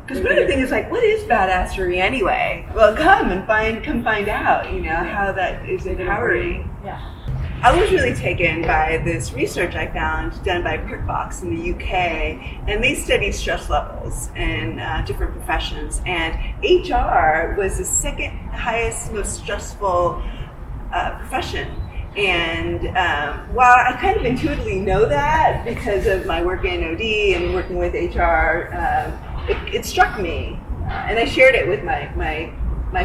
Because one of the things is like, what is badassery anyway? Well, come find out, you know, how that is empowering. Yeah. I was really taken by this research I found done by Perkbox in the UK, and they studied stress levels in different professions, and HR was the second highest, most stressful profession. And while I kind of intuitively know that because of my work in OD and working with HR, it struck me, and I shared it with my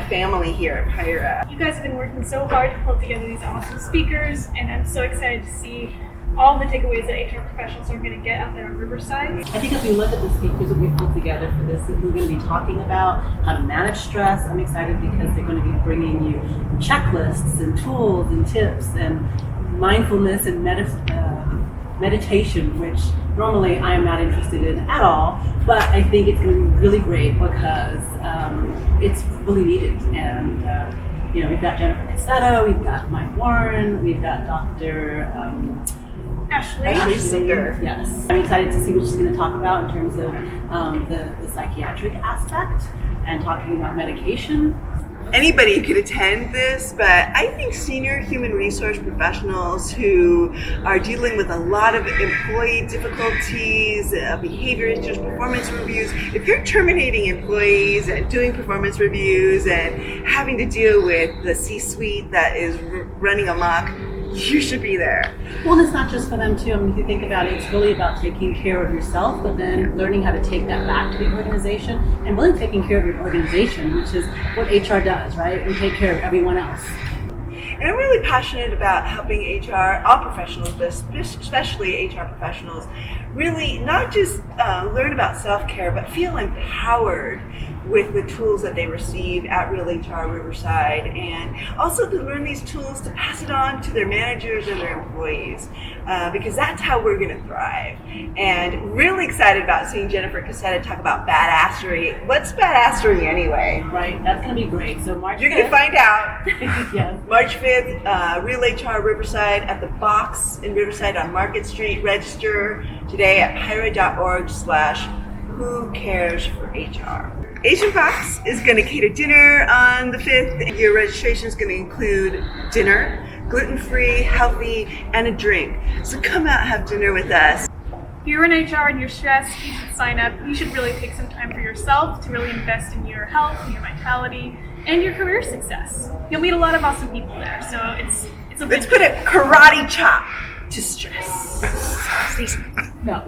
family here at PIHRA. You guys have been working so hard to pull together these awesome speakers, and I'm so excited to see all the takeaways that HR professionals are going to get out there on Riverside. I think as we look at the speakers that we've pulled together for this, we're going to be talking about how to manage stress. I'm excited because they're going to be bringing you checklists and tools and tips and mindfulness and meditation, which normally I am not interested in at all, but I think it's going to be really great because it's really needed. And you know, we've got Jennifer Cassetto, we've got Mike Warren, we've got Dr. Ashley Singer. Yes. I'm excited to see what she's going to talk about in terms of the psychiatric aspect and talking about medication. Anybody could attend this, but I think senior human resource professionals who are dealing with a lot of employee difficulties, behavior issues, performance reviews, if you're terminating employees and doing performance reviews and having to deal with the C-suite that is running amok, you should be there. Well, it's not just for them too. I mean, if you think about it, it's really about taking care of yourself, but then learning how to take that back to the organization and really taking care of your organization, which is what HR does, right? We take care of everyone else. And I'm really passionate about helping HR, all professionals, but especially HR professionals, really not just learn about self-care, but feel empowered with the tools that they receive at Real HR Riverside, and also to learn these tools to pass it on to their managers and their employees, because that's how we're going to thrive. And really excited about seeing Jennifer Cassetto talk about badassery. What's badassery anyway? Right, that's going to be great. So March 5th. You're going to find out. Yes. March 5th, Real HR Riverside at the Box in Riverside on Market Street. Register today at PIHRA.org/Who Cares for HR. Asian Box is going to cater dinner on the 5th. Your registration is going to include dinner, gluten-free, healthy, and a drink. So come out and have dinner with us. If you're in HR and you're stressed, you should sign up. You should really take some time for yourself to really invest in your health, and your vitality, and your career success. You'll meet a lot of awesome people there, so it's a Let's put a karate chop to stress. No.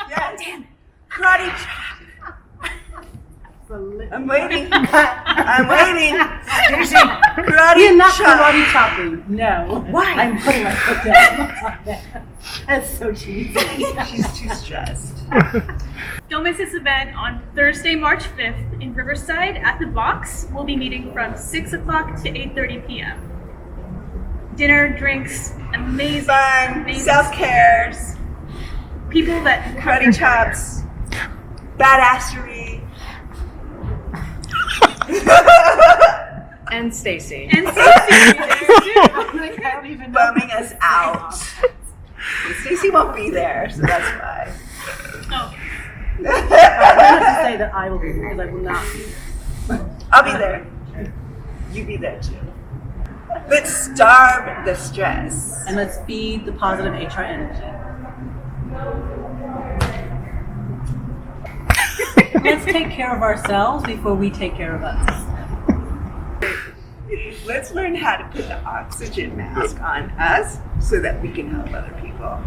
Yeah, damn it. Karate chop. I'm waiting. I'm waiting. Seriously, karate You're not chop. karate chopping. No. Why? I'm putting my foot down. That's so cheesy. She's too stressed. Don't miss this event on Thursday, March 5th in Riverside at the Box. We'll be meeting from 6 o'clock to 8:30 p.m. Dinner, drinks, amazing, Fun, self-cares, people that karate chops, badassery. And Stacy. And Stacey there too. Like, I don't even know. Bumming us out. Stacey won't be there, so that's fine. Oh, I have to say that I will be because I will not be. I'll be there. You be there too. Let's starve the stress. And let's feed the positive HR energy. Let's take care of ourselves before we take care of us. Let's learn how to put the oxygen mask on us so that we can help other people.